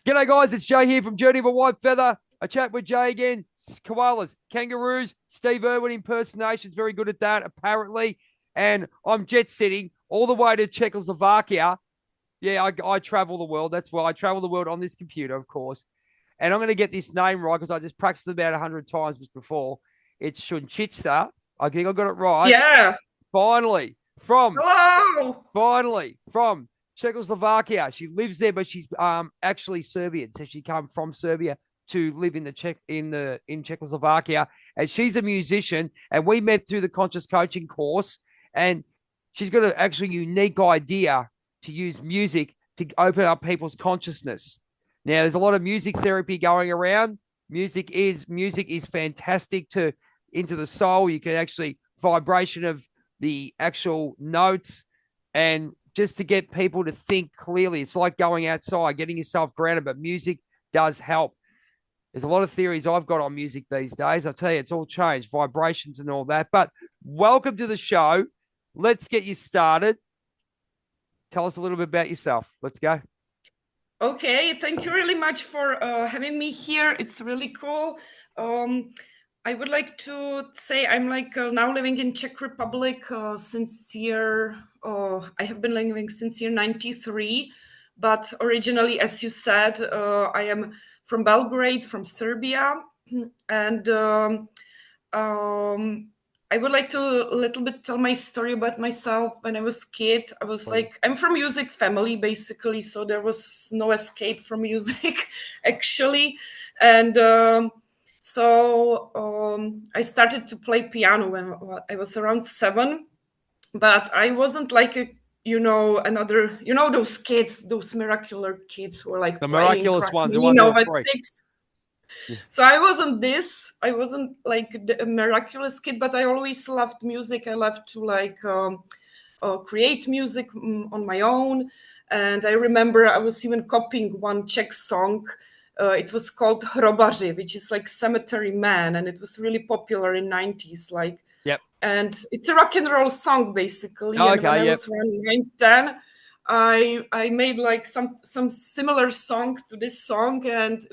G'day, guys. It's Jay here from Journey of a Whitefeather. I chat with Jay again. Koalas, kangaroos, Steve Irwin impersonations, very good at that, apparently. And I'm jet setting all the way to Czechoslovakia. Yeah, I travel the world. That's why I travel the world on this computer, of course. And I'm going to get this name right because I just practiced it about 100 times before. It's Suncica. I think I got it right. Yeah. Finally, from Hello. Finally, from Czechoslovakia. She lives there, but she's actually Serbian. So she came from Serbia to live in in Czechoslovakia. And she's a musician. And we met through the conscious coaching course. And she's got an actually unique idea to use music to open up people's consciousness. Now, there's a lot of music therapy going around. Music is fantastic to into the soul. You can actually vibration of the actual notes and just to get people to think clearly. It's like going outside, getting yourself grounded, but music does help. There's a lot of theories I've got on music these days. I tell you, it's all changed, vibrations and all that. But welcome to the show. Let's get you started. Tell us a little bit about yourself. Let's go. Okay, thank you really much for having me here. It's really cool. I would like to say I'm now living in Czech Republic since I have been living since year 93. But originally, as you said, I am from Belgrade, from Serbia. And I would like to a little bit tell my story about myself. When I was a kid, I was I'm from music family, basically, so there was no escape from music, actually. And I started to play piano when I was around 7, but I wasn't like those kids, those miraculous kids who are like The playing miraculous ones, the ones at that 6. So I wasn't like a miraculous kid, but I always loved music. I loved to create music on my own. And I remember I was even copying one Czech song. It was called Hrobaři, which is like cemetery man. And it was really popular in 90s. Yep. And it's a rock and roll song, basically. Oh, and okay, when I yep. was around 9, 10, I made like some similar song to this song, and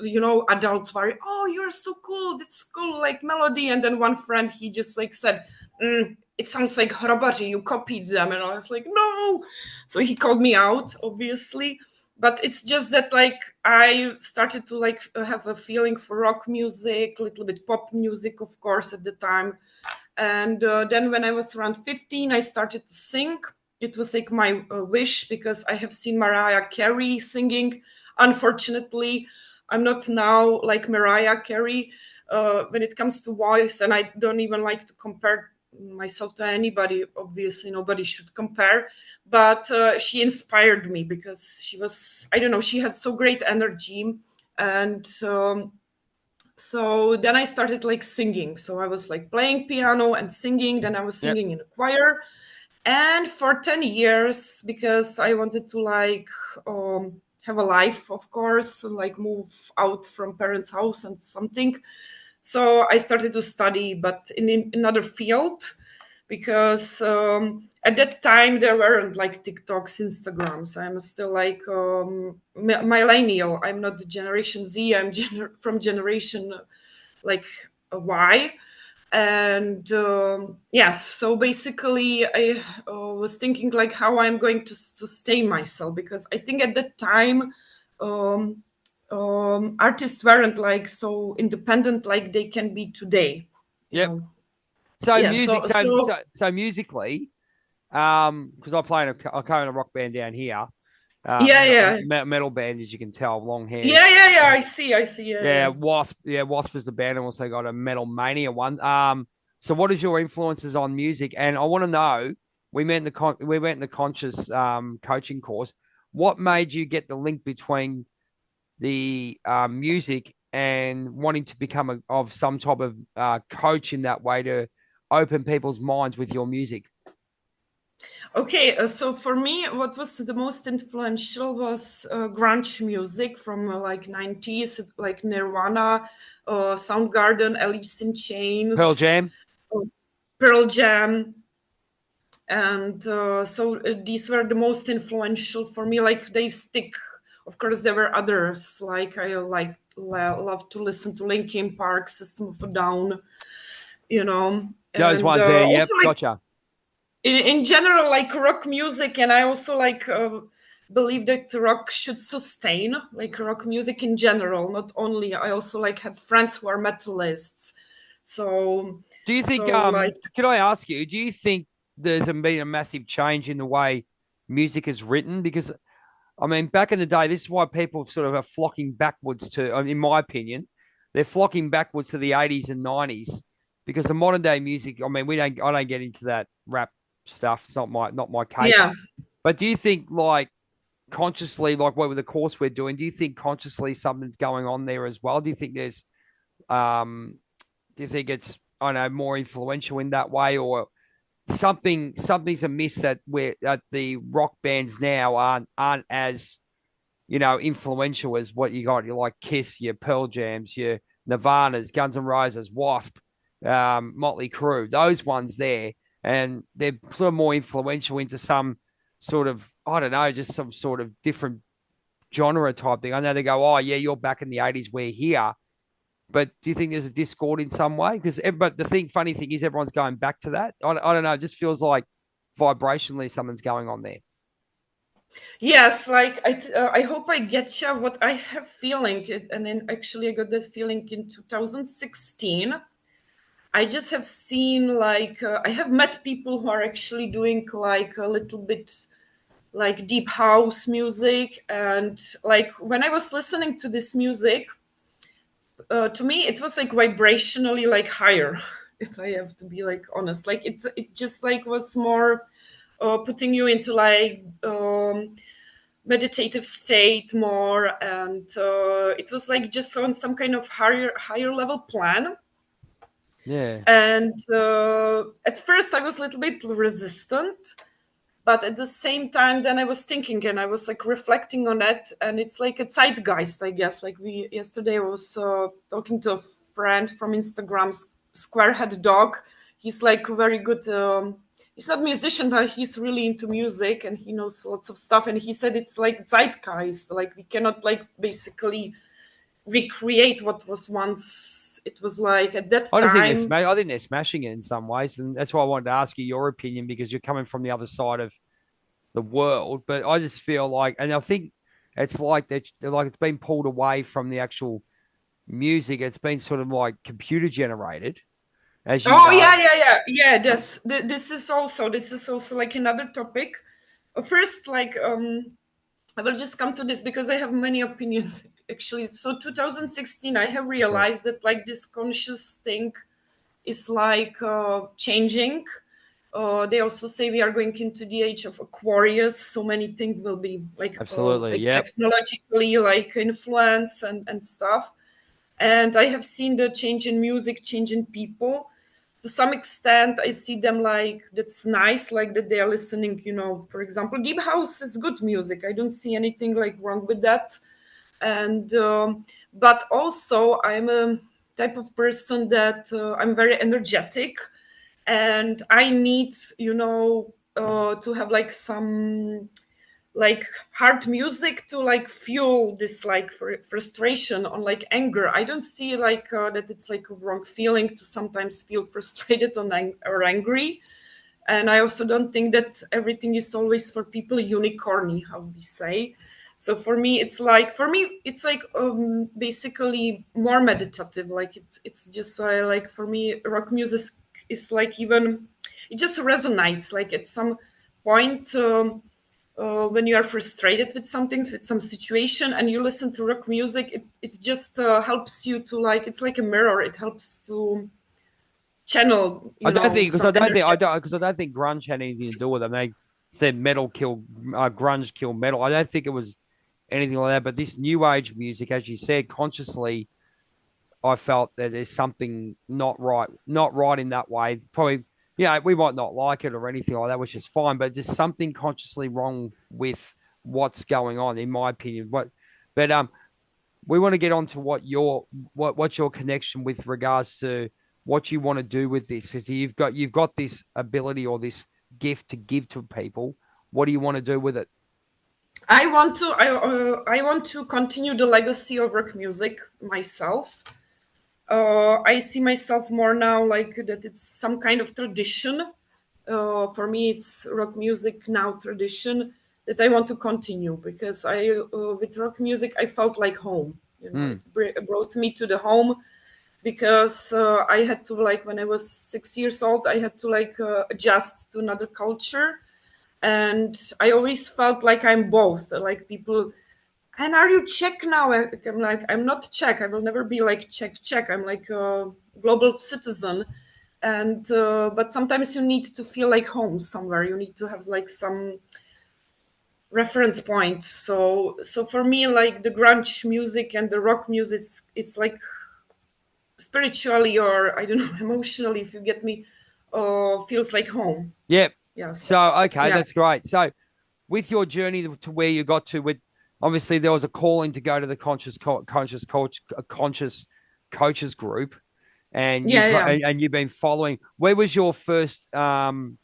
adults were, oh, you're so cool, that's cool, like melody. And then one friend, he just like said, it sounds like Hrobaři, you copied them. And I was like, no. So he called me out, obviously. But it's just that like I started to have a feeling for rock music, a little bit pop music, of course, at the time. And then when I was around 15, I started to sing. It was like my wish, because I have seen Mariah Carey singing. Unfortunately, I'm not now like Mariah Carey when it comes to voice, and I don't even like to compare myself to anybody. Obviously, nobody should compare. But she inspired me because she was, I don't know, she had so great energy. And so then I started like singing. So I was like playing piano and singing. Then I was singing in a choir. And for 10 years, because I wanted to have a life, of course, like move out from parents' house and something. So I started to study, but in another field, because at that time there weren't like TikToks, Instagrams. I'm still like millennial. I'm not the Generation Z. I'm from generation like Y. And yes, so basically I was thinking like how I'm going to sustain myself, because I think at that time artists weren't like so independent like they can be today. Yep. Know? So Yeah, musically, because I play I play in a rock band down here. Yeah. Metal band, as you can tell, long hair. Yeah. I see. Yeah, Wasp. Yeah, Wasp is the band, and also got a Metal Mania one. So what is your influences on music? And I want to know. We met in the conscious coaching course. What made you get the link between the music and wanting to become of some type of coach in that way to open people's minds with your music? Okay, so for me, what was the most influential was grunge music from like 90s, like Nirvana, Soundgarden, Alice in Pearl Chains, Jam. Pearl Jam. And these were the most influential for me. Like they stick of course there were others, like I love to listen to Linkin Park, System of a Down, Those and ones there. Yep. also like Gotcha. in general, like rock music. And I also like believe that rock should sustain, like rock music in general, not only. I also like had friends who are metalists, so Do you think, like can I ask you, do you think there's been a massive change in the way music is written? Because, I mean, back in the day, this is why people sort of are flocking backwards to, in my opinion, they're flocking backwards to the 80s and 90s because the modern day music, I mean, I don't get into that rap stuff. It's not my cake. yeah. But do you think, like, consciously, like what with the course we're doing, do you think consciously something's going on there as well? Um, do you think it's, I don't know, more influential in that way, or something's amiss that the rock bands now aren't as, influential as what you got? You like Kiss, your Pearl Jams, your Nirvanas, Guns N' Roses, Wasp, Motley Crue, those ones there, and they're sort of more influential into some sort of, I don't know, just some sort of different genre type thing. I know they go, oh yeah, you're back in the 80s, we're here. But do you think there's a discord in some way? Because but funny thing is, everyone's going back to that. I don't know. It just feels like vibrationally something's going on there. Yes, like I hope I get you what I have feeling, and then actually I got that feeling in 2016. I just have seen like I have met people who are actually doing like a little bit like deep house music, and like when I was listening to this music, to me it was like vibrationally like higher. If I have to be like honest, like it just like was more putting you into like meditative state more, and it was like just on some kind of higher level plan. Yeah. And at first I was a little bit resistant, but at the same time then I was thinking and I was like reflecting on it, and it's like a zeitgeist, I guess. Like we yesterday I was talking to a friend from Instagram, Squarehead Dog. He's like very good, he's not a musician, but he's really into music and he knows lots of stuff, and he said it's like zeitgeist, like we cannot like basically recreate what was once it was like at that time. I think they're smashing it in some ways, and that's why I wanted to ask you your opinion because you're coming from the other side of the world. But I just feel like, and I think it's like that, like it's been pulled away from the actual music. It's been sort of like computer generated, as you Oh know. yeah. This is also like another topic. First, like I will just come to this because I have many opinions actually. So 2016, I have Okay. realized that like this conscious thing is like changing. They also say we are going into the age of Aquarius, so many things will be Absolutely. like Yep. technologically like influence and stuff. And I have seen the change in music, change in people. To some extent, I see them like that's nice, like that they are listening. For example, deep house is good music. I don't see anything like wrong with that. And but also, I'm a type of person that I'm very energetic, and I need to have like some like hard music to like fuel this like frustration on like anger. I don't see like that it's like a wrong feeling to sometimes feel frustrated or angry. And I also don't think that everything is always for people unicorny, how we say. So for me it's like basically more meditative. Like it's just like for me rock music is like even it just resonates like at some point. When you are frustrated with something, with some situation, and you listen to rock music, it just helps you to like, it's like a mirror. It helps to channel, I don't think because some energy. I don't think grunge had anything to do with it. They said metal kill grunge kill metal. I don't think it was anything like that. But this new age music, as you said, consciously, I felt that there's something not right in that way. Probably, we might not like it or anything like that, which is fine. But just something consciously wrong with what's going on, in my opinion. But we want to get on to what's your connection with regards to what you want to do with this, because you've got this ability or this gift to give to people. What do you want to do with it? I want to continue the legacy of rock music myself. I see myself more now like that it's some kind of tradition. For me, it's rock music now tradition that I want to continue, because I with rock music I felt like home. You know, Mm. it brought me to the home, because I had to, like, when I was 6 years old, I had to like adjust to another culture, and I always felt like I'm both. Like people, and are you Czech now? I'm like, I'm not Czech. I will never be like Czech. I'm like a global citizen, and but sometimes you need to feel like home somewhere. You need to have like some reference point. So for me, like the grunge music and the rock music, it's like spiritually, or I don't know, emotionally, if you get me, feels like home. Yep. Yeah. So, So okay, yeah. that's great. So, with your journey to where you got to, with obviously there was a calling to go to the conscious coaches group, and Yeah, yeah. and you've been following. Where was your first when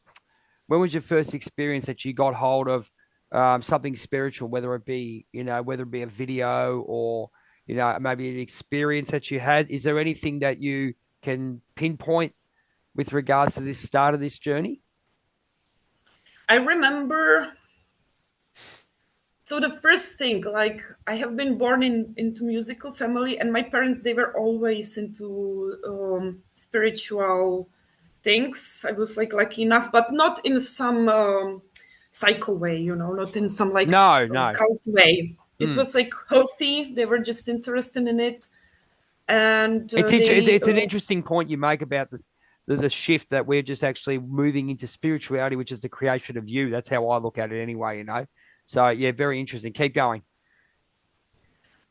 was your first experience that you got hold of something spiritual, whether it be, whether it be a video or, maybe an experience that you had? Is there anything that you can pinpoint with regards to this start of this journey? I remember. So the first thing, like, I have been born into musical family, and my parents, they were always into spiritual things. I was like lucky enough, but not in some psycho way, you know, not in some like No, no. cult way. It Mm. was like healthy. They were just interested in it, and they It's an interesting point you make about the shift that we're just actually moving into spirituality, which is the creation of you. That's how I look at it anyway. So yeah, very interesting. Keep going.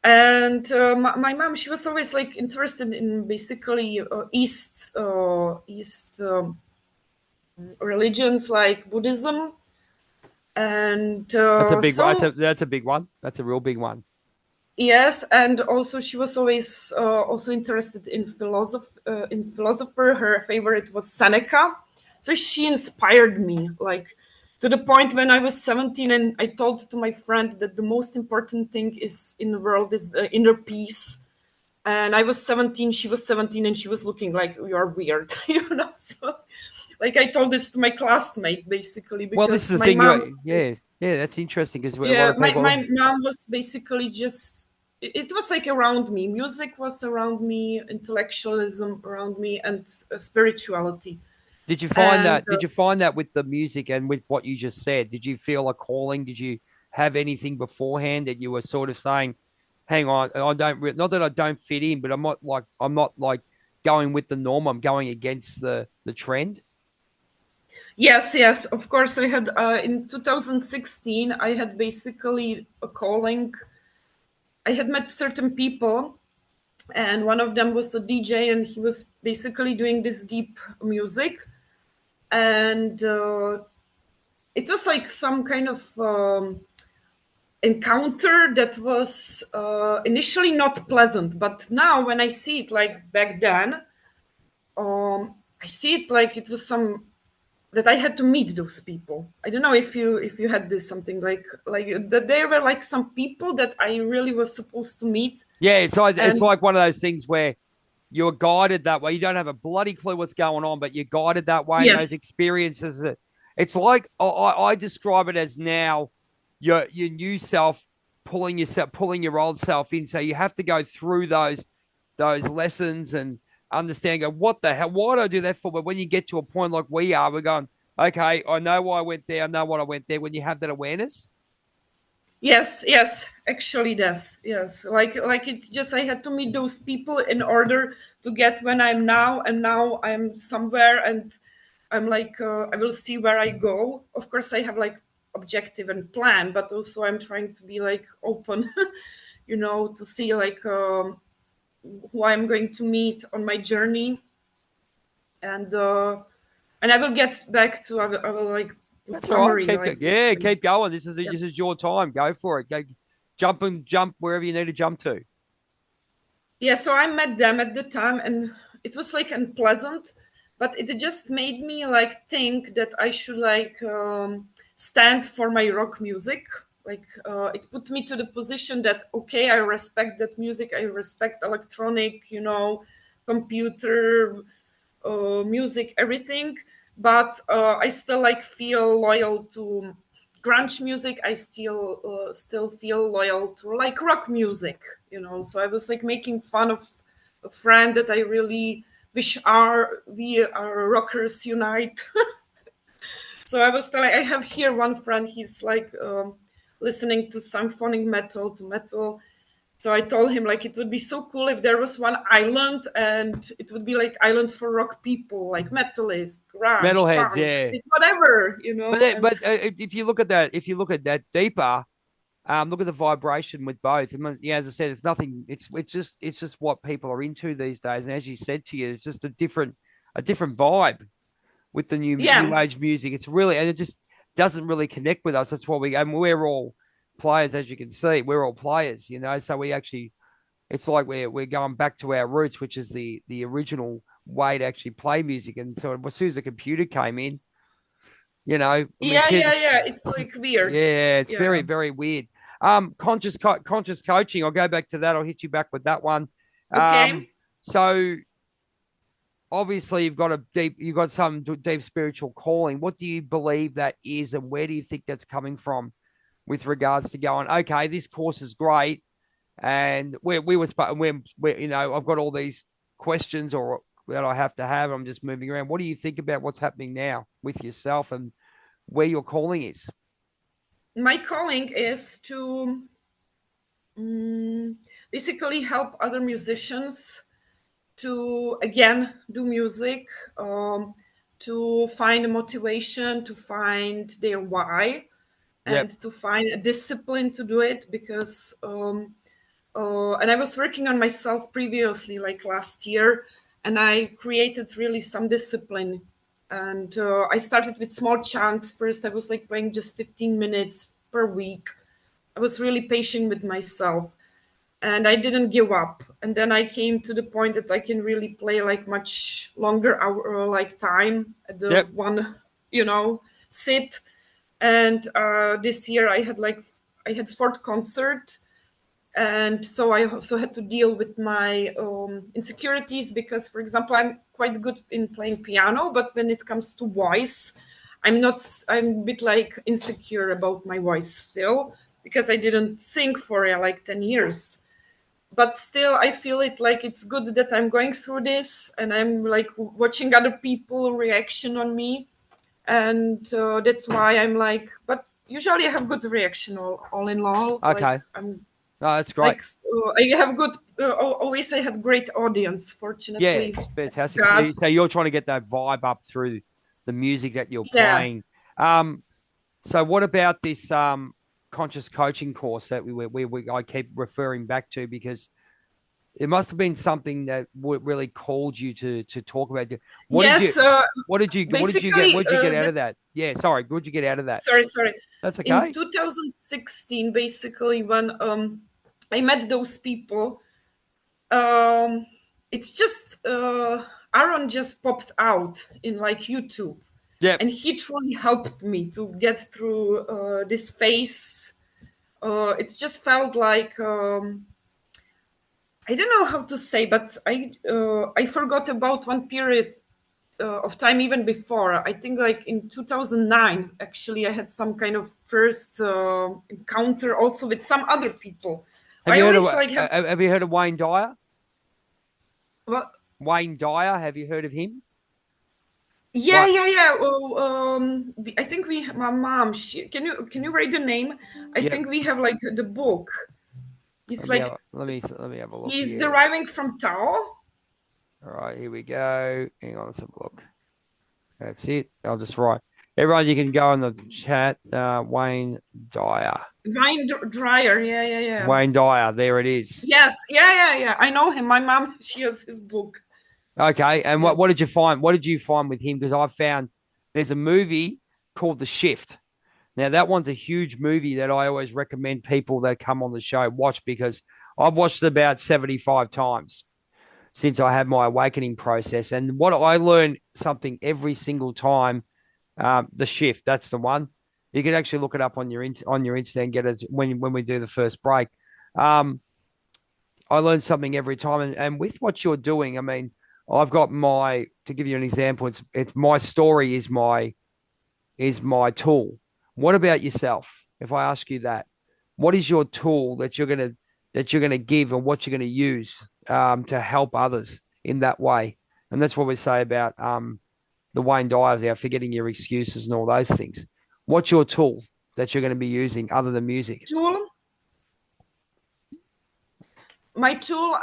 and my mom, she was always like interested in basically east religions like Buddhism, and That's a big one. so That's a big one. That's a real big one. yes, and also she was always also interested in philosopher. Her favorite was Seneca, so she inspired me, like, to the point when I was 17, and I told to my friend that the most important thing is in the world is the inner peace. And I was 17, she was 17, and she was looking like, you are weird, you know. So like I told this to my classmate basically, Well, this is because the my thing. mom, Yeah, that's interesting because a lot yeah, of my people. mom was basically just, it was like around me. Music was around me, intellectualism around me, and spirituality. Did you find And that? Did you find that with the music and with what you just said? Did you feel a calling? Did you have anything beforehand that you were sort of saying, "Hang on, I don't not that I don't fit in, but I'm not like going with the norm. I'm going against the trend." yes, yes, of course, I had in 2016, I had basically a calling. I had met certain people, and one of them was a DJ, and he was basically doing this deep music. And it was like some kind of encounter that was initially not pleasant, but now when I see it like back then, I see it like it was some that I had to meet those people. I don't know if you had this something like that. There were like some people that I really was supposed to meet, Yeah, it's and like one of those things where you're guided that way. You don't have a bloody clue what's going on, but you're guided that way. And those yes, experiences, it's like I describe it as now your new self pulling your old self in. So you have to go through those lessons and understand. Go, what the hell? Why do I do that for? But when you get to a point like we are, we're going, okay, I know why I went there. I know what I went there. When you have that awareness, yes, yes, actually, yes. Like it just I had to meet those people in order to get when I'm now, and now I'm somewhere, and I'm like I will see where I go. Of course, I have like objective and plan, but also I'm trying to be like open, you know, to see like who I'm going to meet on my journey, and and I will get back to I will like put that's all right. summary like Yeah, keep going. yeah. This is your time. Go for it. Go, jump wherever you need to jump to. Yeah, so I met them at the time, and it was like unpleasant, but it just made me like think that I should like stand for my rock music, it put me to the position that, okay, I respect that music, I respect electronic, computer music, everything, but I still like feel loyal to grunge music. I still feel loyal to like rock music, so I was like making fun of a friend that I really wish we are rockers unite. So I was telling, I have here one friend, he's like listening to symphonic metal, to metal. So I told him like it would be so cool if there was one island, and it would be like island for rock people, like metalist, grunge, Metalheads, punk, yeah. whatever, And If you look at that deeper, look at the vibration with both. I mean, yeah, as I said, it's nothing. It's just what people are into these days. And as you said to you, it's just a different vibe with the new yeah, age music. It's really, and it just doesn't really connect with us. That's why we're all players, as you can see. We're all players, So we actually, it's like we're going back to our roots, which is the original way to actually play music. And so as soon as the computer came in, I mean, yeah. It's like weird. yeah, it's Yeah. very, very weird. Conscious coaching. I'll go back to that. I'll hit you back with that one. Okay. So obviously you've got some deep spiritual calling. What do you believe that is, and where do you think that's coming from with regards to going, okay, this course is great, and I've got all these questions or that I have to have. I'm just moving around. What do you think about what's happening now with yourself and where your calling is? My calling is to basically help other musicians to again do music, to find motivation, to find their why, Yep. and to find a discipline to do it. Because and I was working on myself previously, like last year, and I created really some discipline. And I started with small chunks. First, I was like playing just 15 minutes per week. I was really patient with myself, and I didn't give up. And then I came to the point that I can really play like much longer hour like time at the Yep. one, sit. And this year I had fourth concert, and so I also had to deal with my insecurities, because, for example, I'm quite good in playing piano, but when it comes to voice, I'm not. I'm a bit like insecure about my voice still, because I didn't sing for like 10 years. But still, I feel it like it's good that I'm going through this, and I'm like watching other people reaction on me, and that's why I'm like. But usually, I have good reaction all in all. Like Okay. I'm No, that's great. like I have good. Always, I had great audience. Yeah, Fortunately, it's fantastic. So, God, you're trying to get that vibe up through the music that you're yeah. playing. So what about this conscious coaching course that I keep referring back to, because it must have been something that really called you to talk about. What did you Yes. what did you Basically, what did you get out of that? Yeah, sorry, what did you get out of that? sorry. That's In okay. 2016, basically, when I met those people, um, it's just Aaron just popped out in like YouTube, Yep. and he truly helped me to get through this phase. It just felt like I don't know how to say, but I forgot about one period of time even before. I think like in 2009, actually, I had some kind of first encounter also with some other people. Have I you heard of always like have have you heard of Wayne Dyer? well, Wayne Dyer, have you heard of him? yeah, Right. yeah, yeah. Well, I think my mom. Can you write the name? I Yep. think we have like the book. He's like Let me have a look he's here. deriving from Tao. All right, here we go. Hang on, let's have a look. That's it. I'll just write. Everyone, you can go in the chat. Wayne Dyer. Dryer. Yeah, yeah, yeah. Wayne Dyer. There it is. Yes, yeah, yeah, yeah. I know him. My mom, she has his book. Okay. And Yeah. what did you find? What did you find with him? Because I found there's a movie called The Shift. Now, that one's a huge movie that I always recommend people that come on the show watch, because I've watched it about 75 times since I had my awakening process. And what I learn something every single time, The Shift, that's the one. You can actually look it up on your internet and get it when we do the first break. Um, I learn something every time, and with what you're doing, I mean, I've got my to give you an example. It's my story is my tool. What about yourself? If I ask you that, what is your tool that you're gonna give, and what you're gonna use to help others in that way? And that's what we say about the Wayne Dyer there, forgetting your excuses and all those things. What's your tool that you're going to be using other than music? Tool. My tool,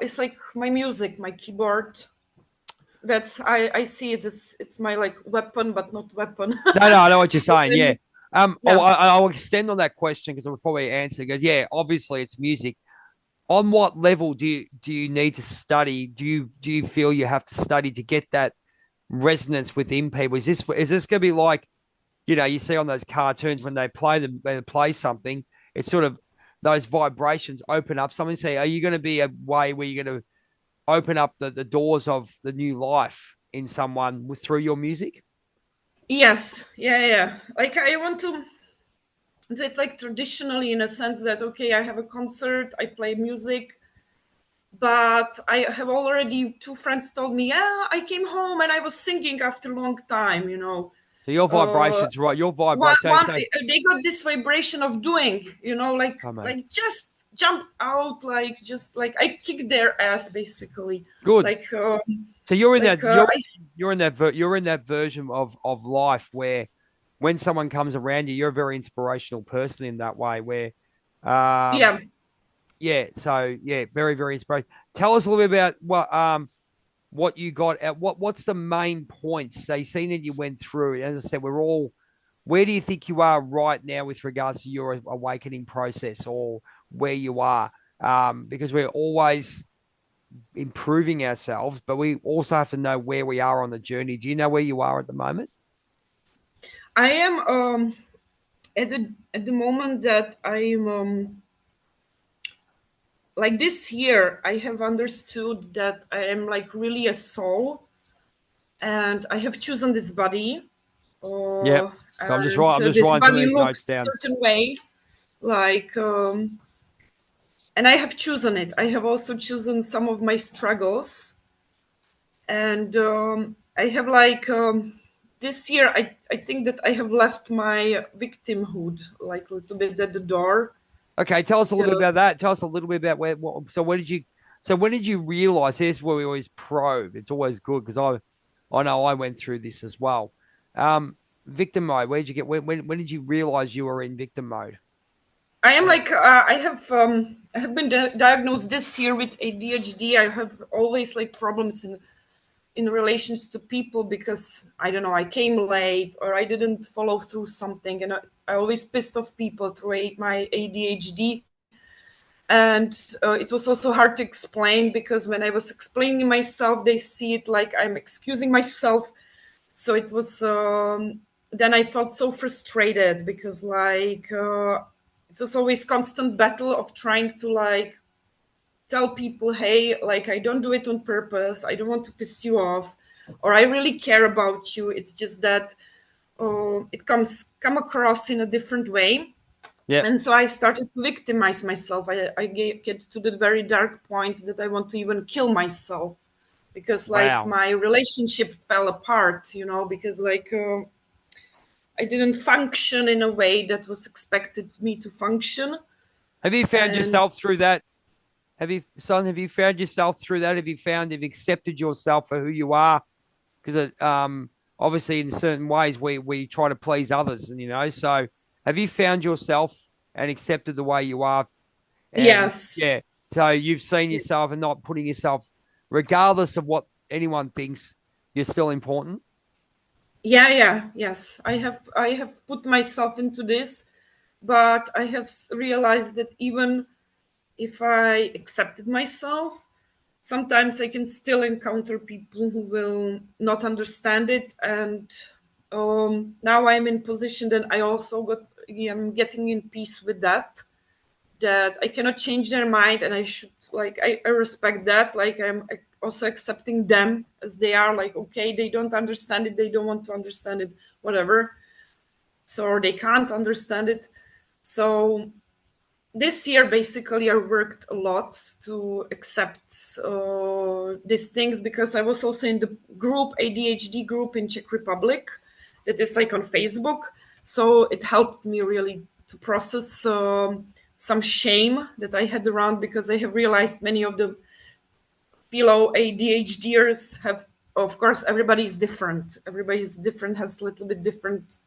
is like my music, my keyboard. That's I see it as it's my like weapon, but not weapon. No, I know what you're saying. Yeah. Yeah. I'll extend on that question because I'll probably answer. Because yeah, obviously it's music. On what level do you need to study? Do you feel you have to study to get that resonance within people? Is this going to be like, you see on those cartoons when they play something, it's sort of those vibrations open up something. Say, are you going to be a way where you're going to open up the doors of the new life in someone through your music? Yes. Yeah. Like I want to do it like traditionally in a sense that okay, I have a concert, I play music, but I have already two friends told me, yeah, I came home and I was singing after a long time, So your Uh, vibrations, right? Your one, vibration. one So, they got this vibration of doing, like come on, like just jumped out, like just like I kicked their ass basically, good. like So you're in like that you're in that version of life where when someone comes around you, you're a very inspirational person in that way. Where, um, yeah. yeah. So yeah, very very inspirational. Tell us a little bit about what you got at what's the main points. So you seen that you went through. As I said, we're all. Where do you think you are right now with regards to your awakening process, or where you are? Because we're always improving ourselves, but we also have to know where we are on the journey. Do you know where you are at the moment? I am at the moment that I'm like this year I have understood that I am like really a soul, and I have chosen this body, Yep. So and I'm just this writing some of body these notes looks down. certain way, like and I have chosen it. I have also chosen some of my struggles, and I have like this year I think that I have left my victimhood like a little bit at the door. Okay, tell us a little bit Because about that. Tell us a little bit about so when did you realize? Here's where we always probe. It's always good because I know I went through this as well. Victim mode. Where did you get? When did you realize you were in victim mode? I am like I have been diagnosed this year with ADHD. I have always like problems in relations to people because I don't know, I came late or I didn't follow through something, and I always pissed off people through my ADHD. And it was also hard to explain because when I was explaining myself, they see it like I'm excusing myself. So it was then I felt so frustrated because like it was always constant battle of trying to like tell people, hey, like I don't do it on purpose, I don't want to piss you off, or I really care about you, it's just that it come across in a different way. Yep. And so I started to victimize myself. I get to the very dark points that I want to even kill myself because like Wow. my relationship fell apart, because like I didn't function in a way that was expected me to function. Have you found And yourself through that? Have you found yourself through that? Have you accepted yourself for who you are? Because obviously in certain ways we try to please others, and so have you found yourself and accepted the way you are? And yes. yeah, so you've seen yourself and not putting yourself, regardless of what anyone thinks, you're still important. Yes, I have put myself into this, but I have realized that even if I accepted myself, sometimes I can still encounter people who will not understand it. And now I'm in position that I also am getting in peace with that I cannot change their mind, and I should like I respect that. Like I'm also accepting them as they are. Like okay, they don't understand it, they don't want to understand it, whatever. so they can't understand it. So this year, basically, I worked a lot to accept these things, because I was also in the group, ADHD group in Czech Republic, that is like on Facebook. So it helped me really to process some shame that I had around, because I have realized many of the fellow ADHDers have, of course, everybody is different. Everybody is different, has a little bit different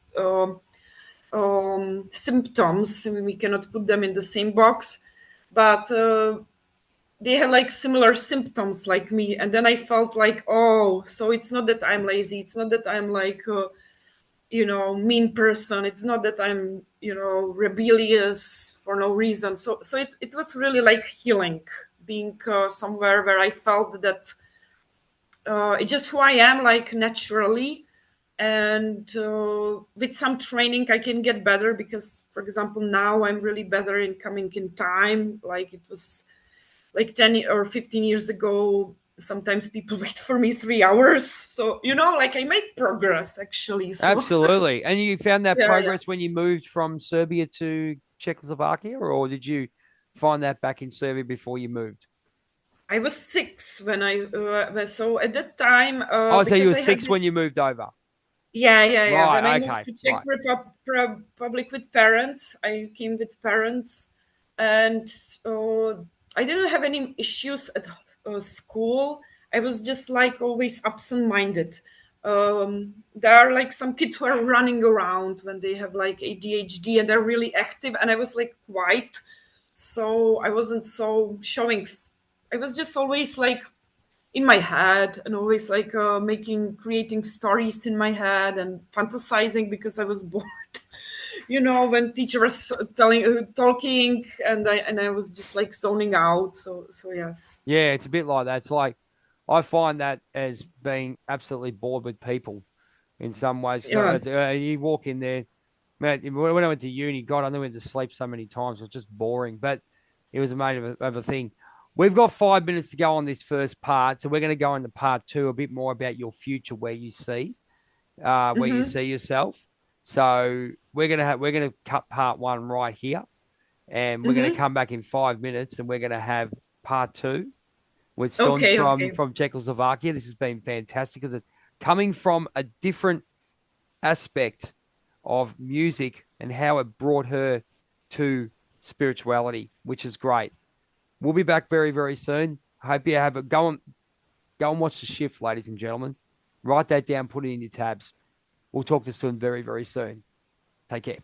symptoms. We cannot put them in the same box, but they have like similar symptoms like me. And then I felt like, oh, so it's not that I'm lazy. It's not that I'm like, mean person. It's not that I'm, rebellious for no reason. So it was really like healing, being somewhere where I felt that it's just who I am, like naturally. And with some training I can get better, because for example now I'm really better in coming in time. Like it was like 10 or 15 years ago, sometimes people wait for me 3 hours. So like I make progress actually. So Absolutely. And you found that yeah, yeah. progress when you moved from Serbia to Czechoslovakia, or did you find that back in Serbia before you moved? I was 6 when I so at that time, Oh, so you because were I had six this. when you moved over. Yeah, yeah, yeah. When I Right. moved Okay. to Czech Right. Republic with parents, I came with parents, and uh, I didn't have any issues at school. I was just like always absent-minded. There are like some kids who are running around when they have like ADHD and they're really active, and I was like quiet, so I wasn't so showing. I was just always like in my head, and always like creating stories in my head and fantasizing, because I was bored. When teacher was talking, and I was just like zoning out. So yes. Yeah, it's a bit like that. It's like I find that as being absolutely bored with people in some ways. So Yeah. you walk in there, man. When I went to uni, God, I never went to sleep so many times. It was just boring, but it was a made of a thing. We've got 5 minutes to go on this first part, so we're going to go into part two, a bit more about your future, where you Hmm. see yourself. So we're gonna cut part one right here, and we're gonna Hmm. come back in 5 minutes, and we're gonna have part two with Son Okay, from okay. from Czechoslovakia. This has been fantastic because it's coming from a different aspect of music and how it brought her to spirituality, which is great. We'll be back very, very soon. I hope you have it. Go and watch the shift, ladies and gentlemen. Write that down, put it in your tabs. We'll talk to you soon, very, very soon. Take care.